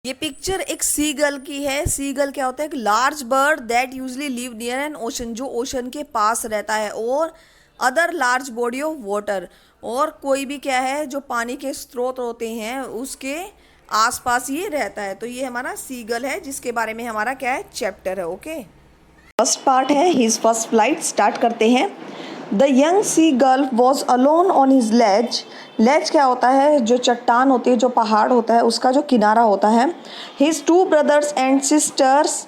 ये पिक्चर एक सीगल की है। सीगल क्या होता है? एक large bird that usually live near N ocean, जो ओशन के पास रहता है, और other large body of water, और कोई भी क्या है जो पानी के स्रोत होते हैं उसके आसपास ये रहता है। तो ये हमारा सीगल है जिसके बारे में हमारा क्या है चैप्टर है। ओके, फर्स्ट पार्ट है हिज फर्स्ट फ्लाइट। स्टार्ट करते हैं। The young sea gull was alone on his ledge. Ledge क्या होता है? जो चट्टान होती है, जो पहाड़ होता है, उसका जो किनारा होता है। His two brothers and sisters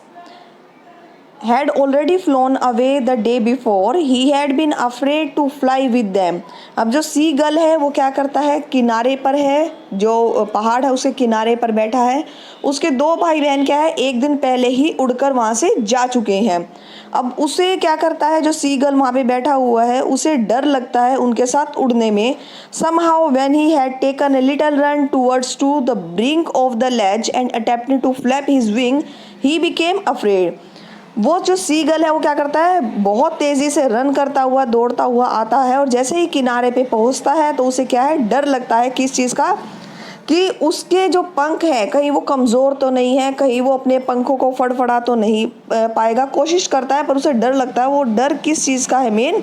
had already flown away the day before. He had been afraid to fly with them. अब जो सी गर्ल है वो क्या करता है? किनारे पर है, जो पहाड़ है उसके किनारे पर बैठा है। उसके दो भाई बहन क्या है, एक दिन पहले ही उड़कर वहाँ से जा चुके हैं। अब उसे क्या करता है, जो सी गर्ल वहाँ पे बैठा हुआ है, उसे डर लगता है उनके साथ उड़ने में। Somehow when he had taken a little run towards to the brink of the ledge and attempted to flap his wing, he became afraid. वो जो सीगल है वो क्या करता है? बहुत तेज़ी से रन करता हुआ, दौड़ता हुआ आता है, और जैसे ही किनारे पे पहुंचता है तो उसे क्या है, डर लगता है। किस चीज़ का? कि उसके जो पंख हैं कहीं वो कमज़ोर तो नहीं है, कहीं वो अपने पंखों को फड़फड़ा तो नहीं पाएगा। कोशिश करता है पर उसे डर लगता है। वो डर किस चीज़ का है? Main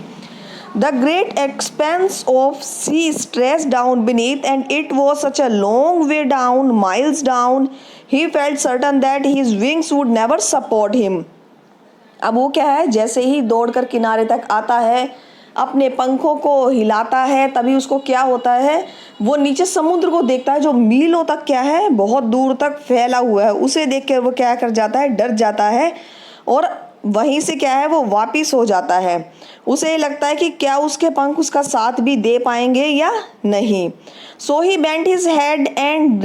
the great expanse of sea stretched down beneath, and it was such a long way down, miles down. He felt certain that his wings would never support him. अब वो क्या है, जैसे ही दौड़कर किनारे तक आता है, अपने पंखों को हिलाता है, तभी उसको क्या होता है, वो नीचे समुद्र को देखता है जो मीलों तक क्या है, बहुत दूर तक फैला हुआ है। उसे देख कर वो क्या कर जाता है, डर जाता है, और वहीं से क्या है, वो वापिस हो जाता है। उसे लगता है कि क्या उसके पंख उसका साथ भी दे पाएंगे या नहीं। So he bent his head and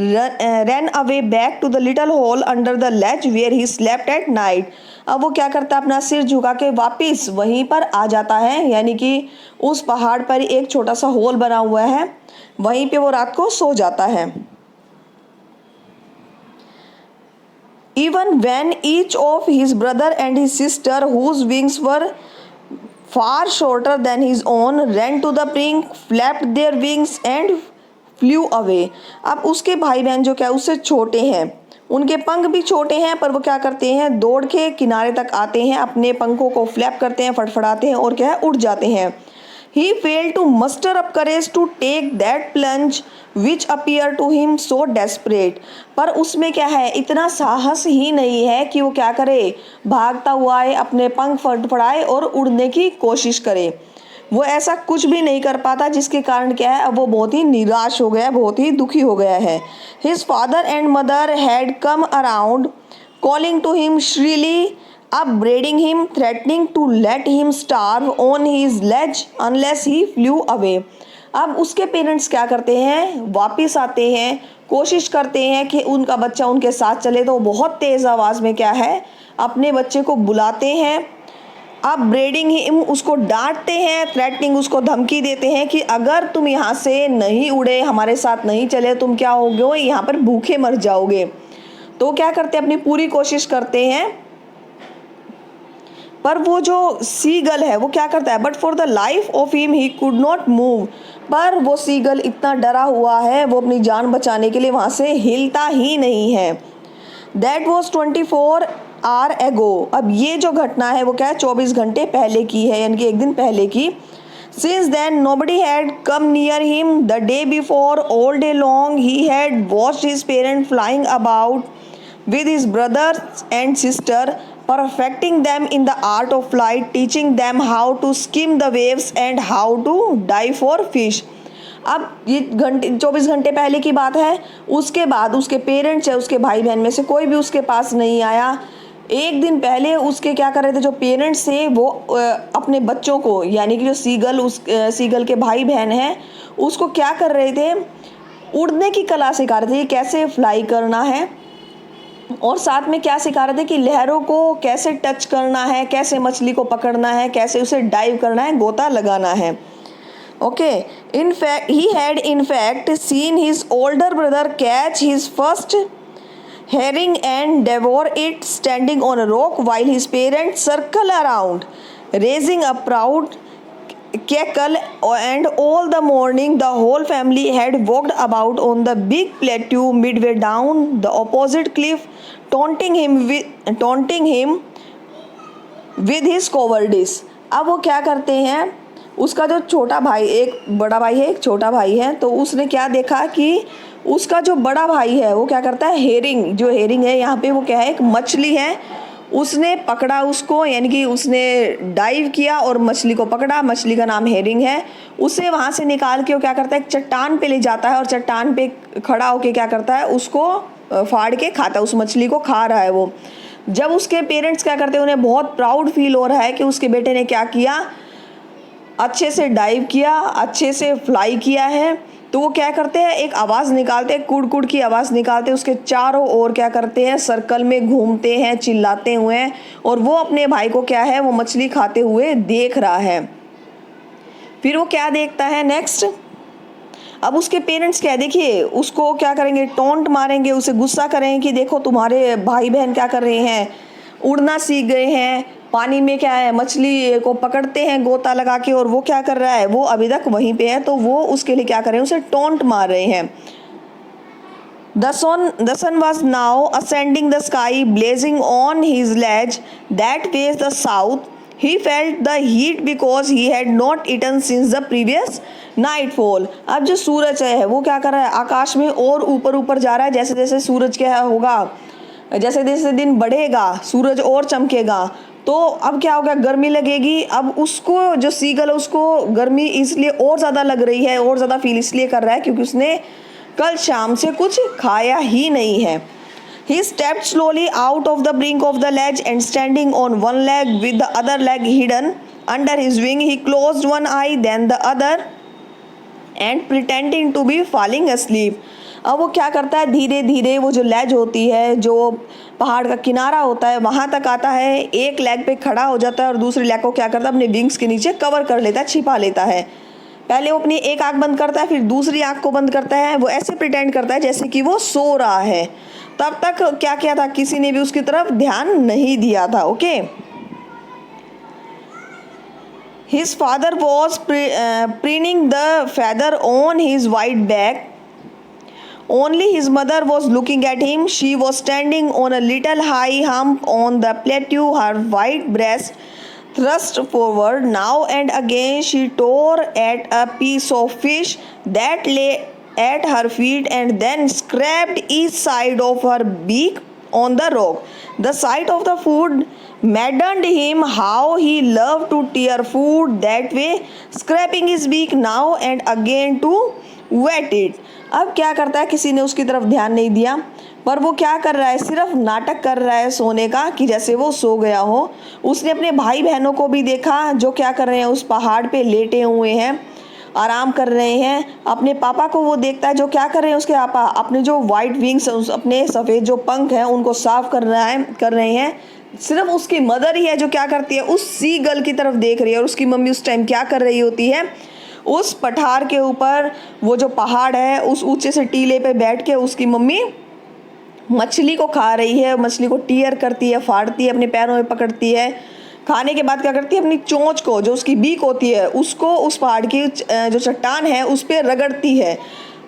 run away back to the little hole under the ledge where he slept at night. अब वो क्या करता है, अपना सिर झुका के वापिस वहीं पर आ जाता है, यानी कि उस पहाड़ पर एक छोटा सा होल बना हुआ है, वहीं पे वो रात को सो जाता है। Even when each of his brother and his sister, whose wings were far shorter than his own, ran to the brink, flapped their wings and flew away. अब उसके भाई बहन जो क्या उससे छोटे हैं, उनके पंख भी छोटे हैं, पर वो क्या करते हैं, दौड़ के किनारे तक आते हैं, अपने पंखों को फ्लैप करते हैं, फड़फड़ाते हैं, और क्या है, उड़ जाते हैं। He failed to muster up courage to take that plunge which appeared to him so desperate. पर उसमें क्या है, इतना साहस ही नहीं है कि वो क्या करे, भागता हुआ है, अपने पंख फड़फड़ाए और उड़ने की कोशिश करे। वो ऐसा कुछ भी नहीं कर पाता, जिसके कारण क्या है, अब वो बहुत ही निराश हो गया, बहुत ही दुखी हो गया है। His father and mother had come around, calling to him shrilly, upbraiding him, threatening to let him starve on his ledge unless he flew away. अब उसके पेरेंट्स क्या करते हैं, वापिस आते हैं, कोशिश करते हैं कि उनका बच्चा उनके साथ चले, तो बहुत तेज़ आवाज़ में क्या है, अपने बच्चे को बुलाते हैं। अब ब्रेडिंग हिम, उसको डांटते हैं, थ्रेटनिंग, उसको धमकी देते हैं कि अगर तुम यहाँ से नहीं उड़े, हमारे साथ नहीं चले, तुम क्या होगे, यहाँ पर भूखे मर जाओगे। तो क्या करते हैं, अपनी पूरी कोशिश करते हैं, पर वो जो सीगल है वो क्या करता है, but for the life of him he could not move. पर वो सीगल इतना डरा हुआ है, वो अपनी जान बचाने के लिए वहाँ से हिलता ही नहीं है। दैट वॉज 24 आवर एगो। अब ये जो घटना है वो क्या है, 24 घंटे पहले की है, यानी कि एक दिन पहले की। Since then nobody had come near him. The day before, all day long, he had watched his parents flying about with his brothers and sister, perfecting them in the art of flight, teaching them how to skim the waves and how to dive for fish. अब ये 24 घंटे पहले की बात है। उसके बाद उसके पेरेंट्स या उसके भाई बहन में से कोई भी उसके पास नहीं आया। एक दिन पहले उसके क्या कर रहे थे, जो पेरेंट्स थे वो अपने बच्चों को, यानी कि जो सीगल के भाई बहन हैं, उसको क्या कर रहे थे, उड़ने की कला सिखा रहे थे, कैसे फ्लाई करना है, और साथ में क्या सिखा रहे थे कि लहरों को कैसे टच करना है, कैसे मछली को पकड़ना है, कैसे उसे डाइव करना है, गोता लगाना है। Okay, in fact he had in fact seen his older brother catch his first herring and devour it standing on a rock while his parents circle around, raising a proud cackle, and all the morning the whole family had walked about on the big plateau midway down the opposite cliff, taunting him with his cowardice. अब वो क्या करते हैं, उसका जो छोटा भाई, एक बड़ा भाई है एक छोटा भाई है, तो उसने क्या देखा कि उसका जो बड़ा भाई है वो क्या करता है, हेरिंग, जो हेरिंग है यहाँ पे वो क्या है, एक मछली है, उसने पकड़ा उसको, यानी कि उसने डाइव किया और मछली को पकड़ा, मछली का नाम हेरिंग है। उसे वहाँ से निकाल के वो क्या करता है, एक चट्टान पे ले जाता है और चट्टान पे खड़ा होके क्या करता है, उसको फाड़ के खाता है, उस मछली को खा रहा है वो। जब उसके पेरेंट्स क्या करते हैं, उन्हें बहुत प्राउड फील हो रहा है कि उसके बेटे ने क्या किया, अच्छे से डाइव किया, अच्छे से फ्लाई किया है, तो वो क्या करते हैं, एक आवाज़ निकालते हैं, कुड़ कुड़ की आवाज़ निकालते हैं, उसके चारों ओर क्या करते हैं, सर्कल में घूमते हैं चिल्लाते हुए, और वो अपने भाई को क्या है, वो मछली खाते हुए देख रहा है। फिर वो क्या देखता है नेक्स्ट, अब उसके पेरेंट्स क्या, देखिए उसको क्या करेंगे, टोंट मारेंगे, उसे गुस्सा करेंगे कि देखो तुम्हारे भाई बहन क्या कर रहे हैं, उड़ना सीख गए हैं, पानी में क्या है, मछली को पकड़ते हैं गोता लगा के, और वो क्या कर रहा है, वो अभी तक वहीं पे है, तो वो उसके लिए क्या कर रहे हैं, उसे टोंट मार रहे हैं। The sun was now ascending the sky, blazing on his ledge that faced the south. He felt the heat because he had not eaten since the previous nightfall. अब जो सूरज है वो क्या कर रहा है, आकाश में और ऊपर ऊपर जा रहा है, जैसे जैसे सूरज क्या होगा, जैसे जैसे दिन बढ़ेगा सूरज और चमकेगा, तो अब क्या होगा, गर्मी लगेगी। अब उसको जो सीगल है उसको गर्मी इसलिए और ज़्यादा लग रही है, और ज़्यादा फील इसलिए कर रहा है क्योंकि उसने कल शाम से कुछ खाया ही नहीं है। He stepped slowly out of the brink of the ledge and standing on one leg with the other leg hidden under his wing, he closed one eye then the other and pretending to be falling asleep. अब वो क्या करता है, धीरे धीरे वो जो लेज होती है, जो पहाड़ का किनारा होता है, वहाँ तक आता है, एक लेग पे खड़ा हो जाता है और दूसरे लेग को क्या करता है, अपने विंग्स के नीचे कवर कर लेता है, छिपा लेता है। पहले वो अपनी एक आँख बंद करता है, फिर दूसरी आँख को बंद करता है, वो ऐसे प्रिटेंड करता है जैसे कि वो सो रहा है। तब तक क्या किया था, किसी ने भी उसकी तरफ ध्यान नहीं दिया था। Okay, His father was preening the feather on his white back. Only his mother was looking at him. She was standing on a little high hump on the plateau, her white breast thrust forward. Now and again she tore at a piece of fish that lay at her feet and then scraped each side of her beak on the rock. The sight of the food maddened him. How he loved to tear food that way, scraping his beak now and again to wet it. अब क्या करता है, किसी ने उसकी तरफ ध्यान नहीं दिया, पर वो क्या कर रहा है, सिर्फ नाटक कर रहा है सोने का, कि जैसे वो सो गया हो। उसने अपने भाई बहनों को भी देखा जो क्या कर रहे हैं, उस पहाड़ पे लेटे हुए हैं, आराम कर रहे हैं। अपने पापा को वो देखता है जो क्या कर रहे हैं, उसके पापा अपने जो वाइट विंग्स, अपने सफ़ेद जो पंख हैं उनको साफ कर रहे हैं। सिर्फ उसकी मदर ही है जो क्या करती है, उस सी गर्ल की तरफ देख रही है। और उसकी मम्मी उस टाइम क्या कर रही होती है, उस पठार के ऊपर, वो जो पहाड़ है उस ऊंचे से टीले पे बैठ के उसकी मम्मी मछली को खा रही है। मछली को टीयर करती है, फाड़ती है, अपने पैरों में पकड़ती है। खाने के बाद क्या करती है, अपनी चोंच को, जो उसकी बीक होती है, उसको उस पहाड़ की जो चट्टान है उस पर रगड़ती है।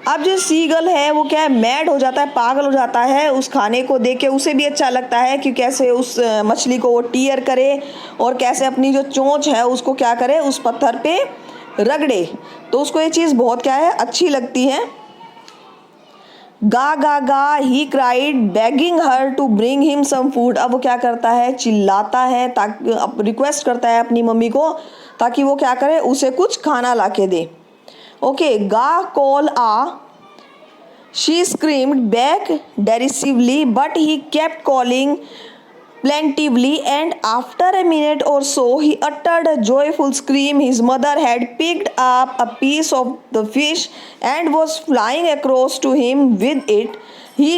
अब जो सीगल है वो क्या है, मैड हो जाता है, पागल हो जाता है उस खाने को देख के। उसे भी अच्छा लगता है कि कैसे उस मछली को वो टीयर करे और कैसे अपनी जो चोंच है उसको क्या करे, उस पत्थर पे रगड़े। तो उसको ये चीज़ बहुत क्या है, अच्छी लगती है। गा गा गा he cried begging her to bring him some food. अब वो क्या करता है, चिल्लाता है, ताकि रिक्वेस्ट करता है अपनी मम्मी को ताकि वो क्या करे, उसे कुछ खाना ला के दे। ओके, गा कॉल आ, she screamed back derisively, but he kept calling plaintively, and after a minute or so he uttered a joyful scream. His mother had picked up a piece of the fish and was flying across to him with it. He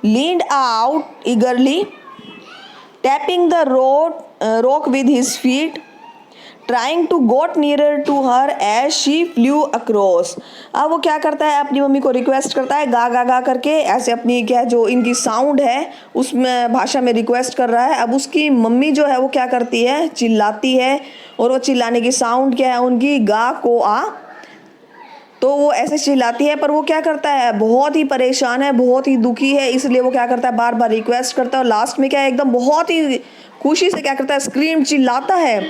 leaned out eagerly, tapping the rock with his feet. Trying to got nearer to her as she flew across. अब वो क्या करता है, अपनी mummy को request करता है गा गा गा करके, ऐसे अपनी क्या जो इनकी साउंड है उसमें भाषा में रिक्वेस्ट कर रहा है। अब उसकी मम्मी जो है वो क्या करती है, चिल्लाती है, और वो चिल्लाने की साउंड क्या है उनकी, गा को आ। तो वो ऐसे चिल्लाती है, पर वो क्या करता है, बहुत ही परेशान है, बहुत ही दुखी है, इसलिए वो क्या करता है, बार बार रिक्वेस्ट करता है, और लास्ट में क्या है, एकदम बहुत ही खुशी से क्या करता है, स्क्रीम चिल्लाता है।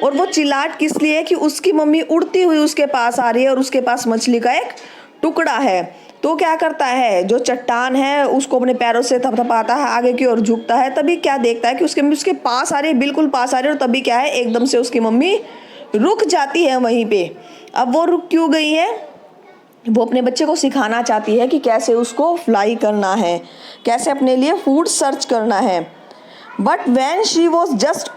और वो चिल्लाट किस लिए है कि उसकी मम्मी उड़ती हुई उसके पास आ रही है और उसके पास मछली का एक टुकड़ा है। तो क्या करता है, जो चट्टान है उसको अपने पैरों से थपथपाता है, आगे की ओर झुकता है। तभी क्या देखता है कि उसके मम्मी उसके पास आ रही है, बिल्कुल पास आ रही है, और तभी क्या है, एकदम से उसकी मम्मी रुक जाती है वहीं पे। अब वो रुक क्यों गई है, वो अपने बच्चे को सिखाना चाहती है कि कैसे उसको फ्लाई करना है, कैसे अपने लिए फूड सर्च करना है। But when she was just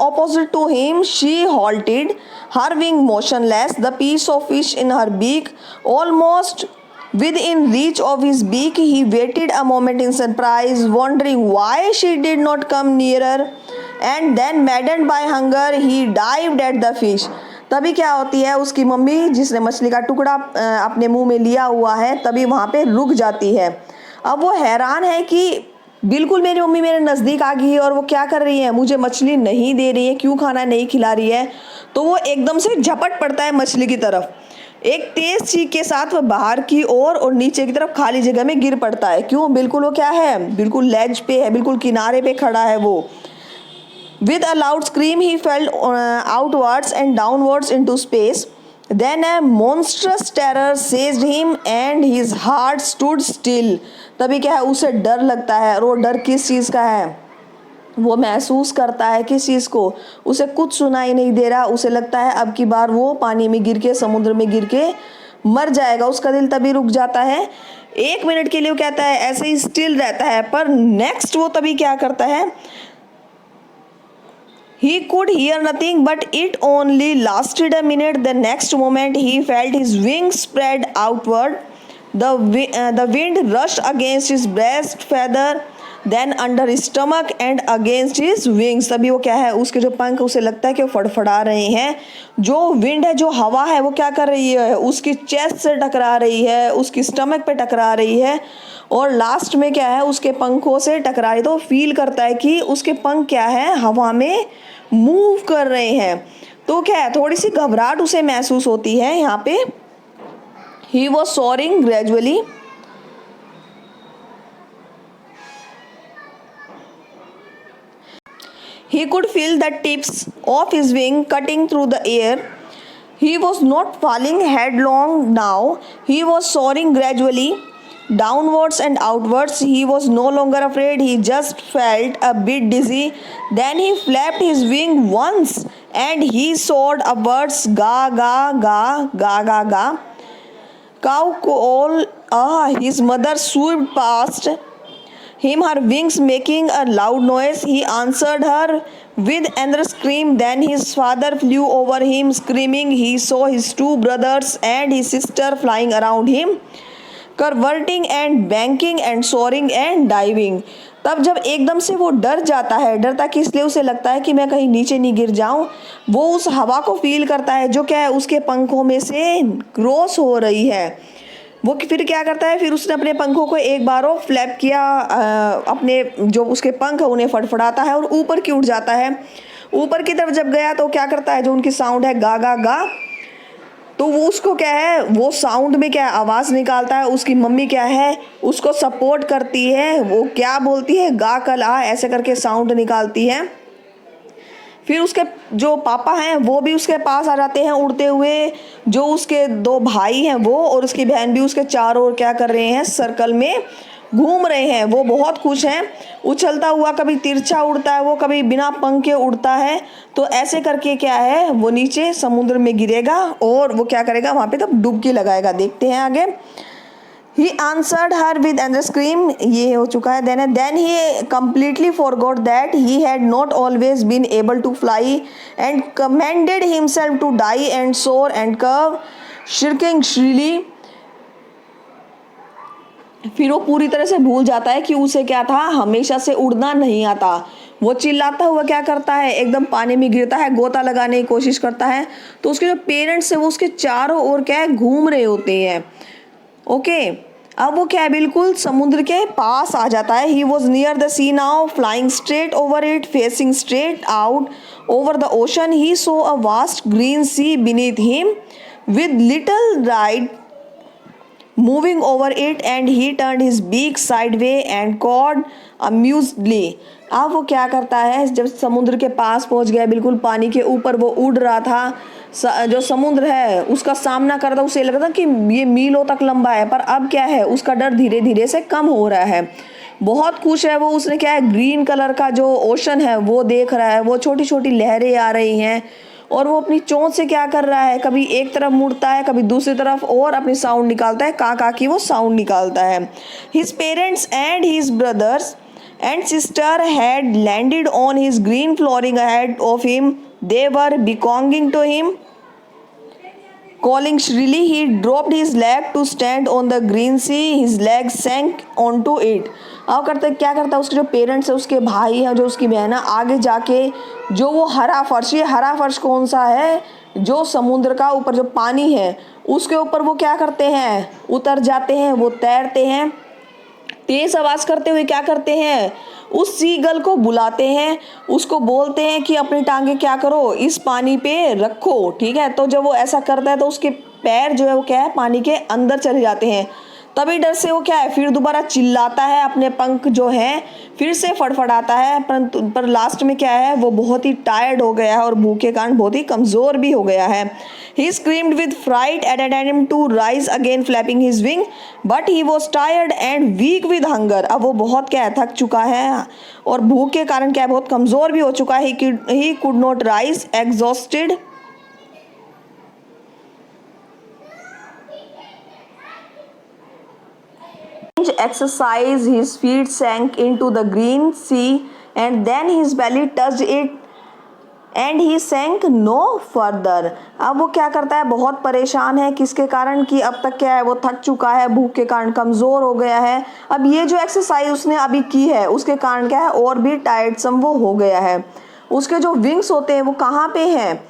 opposite to him, she halted, her wing motionless, the piece of fish in her beak almost within reach of his beak. He waited a moment in surprise, wondering why she did not come nearer, and then maddened by hunger he dived at the fish. तभी क्या होती है, उसकी mummy जिसने मछली का टुकड़ा अपने मुंह में लिया हुआ है, तभी वहाँ पे रुक जाती है। अब वो हैरान है कि बिल्कुल मेरी मम्मी मेरे नज़दीक आ गई है और वो क्या कर रही है, मुझे मछली नहीं दे रही है, क्यों खाना नहीं खिला रही है। तो वो एकदम से झपट पड़ता है मछली की तरफ, एक तेज चीख के साथ वह बाहर की ओर और नीचे की तरफ खाली जगह में गिर पड़ता है। क्यों, बिल्कुल वो क्या है, बिल्कुल लेज पे है, बिल्कुल किनारे पे खड़ा है वो। With a loud scream he fell outwards and downwards into space. Then a monstrous terror seized him and his heart stood still. तभी क्या है, उसे डर लगता है, और वो डर किस चीज़ का है, वो महसूस करता है किस चीज़ को, उसे कुछ सुनाई नहीं दे रहा, उसे लगता है अब की बार वो पानी में गिर के, समुद्र में गिर के मर जाएगा। उसका दिल तभी रुक जाता है, 1 मिनट के लिए वो कहता है ऐसे ही स्टिल रहता है। पर नेक्स्ट वो तभी क्या करता है, he could hear nothing, but it only lasted a minute. The next moment he felt his wings spread outward. The wind rushed against his breast feather, then under his stomach and against his wings. तभी वो क्या है, उसके जो पंख, उसे लगता है कि वो फड़फड़ा रहे हैं। जो विंड है, जो हवा है, वो क्या कर रही है, उसकी चेस्ट से टकरा रही है, उसकी स्टमक पे टकरा रही है, और लास्ट में क्या है, उसके पंखों से टकरा रही। तो फील करता है कि उसके पंख क्या है, हवा में मूव कर रहे हैं। तो क्या है, थोड़ी सी घबराहट उसे महसूस होती है यहाँ पे। He was soaring gradually, he could feel the tips of his wing cutting through the air. He was not falling headlong now, he was soaring gradually downwards and outwards. He was no longer afraid, he just felt a bit dizzy. Then he flapped his wing once and he soared upwards. Ga ga ga ga ga ga. Cow call, his mother swooped past him, her wings making a loud noise. He answered her with another scream. Then his father flew over him screaming. He saw his 2 brothers and his sister flying around him, curveting and banking and soaring and diving. तब जब एकदम से वो डर जाता है, डरता कि इसलिए उसे लगता है कि मैं कहीं नीचे नहीं गिर जाऊं, वो उस हवा को फील करता है जो क्या है, उसके पंखों में से क्रॉस हो रही है। वो फिर क्या करता है, फिर उसने अपने पंखों को एक बार वो फ्लैप किया, अपने जो उसके पंख है उन्हें फड़फड़ाता है और ऊपर की उड़ जाता है। ऊपर की तरफ जब गया तो क्या करता है, जो उनकी साउंड है गा गा गा, तो वो उसको क्या है, वो साउंड में क्या आवाज़ निकालता है। उसकी मम्मी क्या है, उसको सपोर्ट करती है, वो क्या बोलती है, गा कल आ, ऐसे करके साउंड निकालती है। फिर उसके जो पापा हैं वो भी उसके पास आ जाते हैं उड़ते हुए, जो उसके 2 भाई हैं वो और उसकी बहन भी उसके चारों ओर क्या कर रहे हैं, सर्कल में घूम रहे हैं। वो बहुत खुश हैं, उछलता हुआ कभी तिरछा उड़ता है वो, कभी बिना पंख के उड़ता है। तो ऐसे करके क्या है, वो नीचे समुद्र में गिरेगा और वो क्या करेगा, वहाँ पे तब डुबकी लगाएगा। देखते हैं आगे। He answered her with another scream. ये हो चुका है। Then he completely forgot that he had not always been able to fly and commanded himself to die and soar and curve, shrieking shrilly. फिर वो पूरी तरह से भूल जाता है कि उसे क्या था, हमेशा से उड़ना नहीं आता। वो चिल्लाता हुआ क्या करता है, एकदम पानी में गिरता है, गोता लगाने की कोशिश करता है। तो उसके जो पेरेंट्स है वो उसके चारों ओर क्या है, घूम रहे होते हैं। ओके, अब वो क्या है, बिल्कुल समुद्र के पास आ जाता है। He was near the sea now, flying straight over it, facing straight out over the ocean. He saw a vast green sea beneath him with little ride moving over it, and he turned his beak sideway and cawed amusedly. अब वो क्या करता है, जब समुद्र के पास पहुंच गया, बिल्कुल पानी के ऊपर वो उड़ रहा था, जो समुद्र है उसका सामना कर रहा था, उसे लगा था कि ये मीलों तक लंबा है, पर अब क्या है, उसका डर धीरे धीरे से कम हो रहा है। बहुत खुश है वो, उसने क्या है, ग्रीन कलर का जो ओशन है वो देख रहा है, वो छोटी छोटी लहरें आ रही हैं, और वो अपनी चोंच से क्या कर रहा है, कभी एक तरफ मुड़ता है, कभी दूसरी तरफ, और अपनी साउंड निकालता है, का की वो साउंड निकालता है। His parents and his brothers and sister had landed on his green flooring ahead of him. They were beckoning to him, calling shrilly. He dropped his leg to stand on the green sea. His leg sank onto it. अब क्या करता है, उसके जो parents है, उसके भाई है, जो उसकी बहन है, आगे जाके जो वो हरा फर्श, ये हरा फर्श कौन सा है, जो समुद्र का ऊपर जो पानी है उसके ऊपर वो क्या करते हैं, उतर जाते हैं, वो तैरते हैं। तेज आवाज करते हुए क्या करते हैं, उस सीगल को बुलाते हैं, उसको बोलते हैं कि अपनी टांगे क्या करो, इस पानी पे रखो। ठीक है, तो जब वो ऐसा करता है तो उसके पैर जो है वो क्या है, पानी के अंदर चले जाते हैं। तभी डर से वो क्या है, फिर दोबारा चिल्लाता है, अपने पंख जो है फिर से फड़फड़ाता है, परंतु पर लास्ट में क्या है, वो बहुत ही टायर्ड हो गया है और भूख के कारण बहुत ही कमज़ोर भी हो गया है। He screamed with fright and attempted him to rise again, flapping his wing, but he was tired and weak with hunger. अब वो बहुत क्या है, थक चुका है और भूख के कारण क्या है, बहुत कमज़ोर भी हो चुका है। He could not rise, exhausted. Exercise, his feet sank into the green sea, and then his belly touched it, and he sank no further. अब वो क्या करता है, बहुत परेशान है, किसके कारण, कि अब तक क्या है, वो थक चुका है, भूख के कारण कमज़ोर हो गया है। अब ये जो एक्सरसाइज उसने अभी की है उसके कारण क्या है, और भी टायर्डसम वो हो गया है। उसके जो विंग्स होते हैं वो कहाँ पे हैं,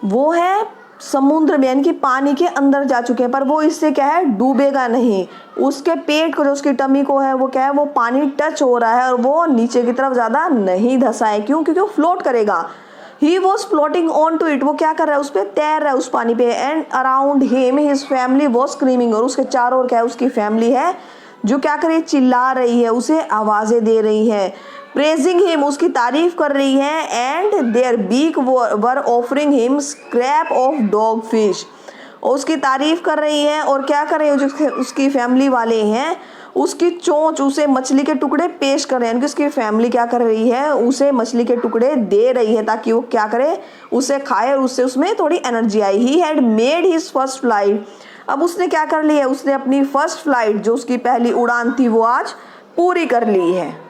वो है समुद्र में, यानी कि पानी के अंदर जा चुके हैं, पर वो इससे क्या है, डूबेगा नहीं। उसके पेट को, जो उसकी टमी को है, वो क्या है, वो पानी टच हो रहा है और वो नीचे की तरफ ज़्यादा नहीं धंसा है। क्यों, क्योंकि वो फ्लोट करेगा। He was floating on to it, वो क्या कर रहा है, उस पर तैर रहा है, उस पानी पे। And around him his family was screaming, और उसके चारों ओर क्या है, उसकी फैमिली है जो क्या कर रही है, चिल्ला रही है, उसे आवाज़ें दे रही है। प्रेजिंग हिम, उसकी तारीफ कर रही है। And there beak were offering him scrap of dogfish, और उसकी तारीफ कर रही है, और क्या कर रही है, जो उसकी फैमिली वाले हैं, उसकी चोंच, उसे मछली के टुकड़े पेश कर रहे हैं। यानी कि उसकी फैमिली क्या कर रही है, उसे मछली के टुकड़े दे रही है ताकि वो क्या करे, उसे खाए और उससे उसमें थोड़ी energy I. He had made his first flight, अब उसने क्या कर लिया है, उसने अपनी फर्स्ट फ्लाइट, जो उसकी पहली उड़ान थी, वो आज पूरी कर ली है।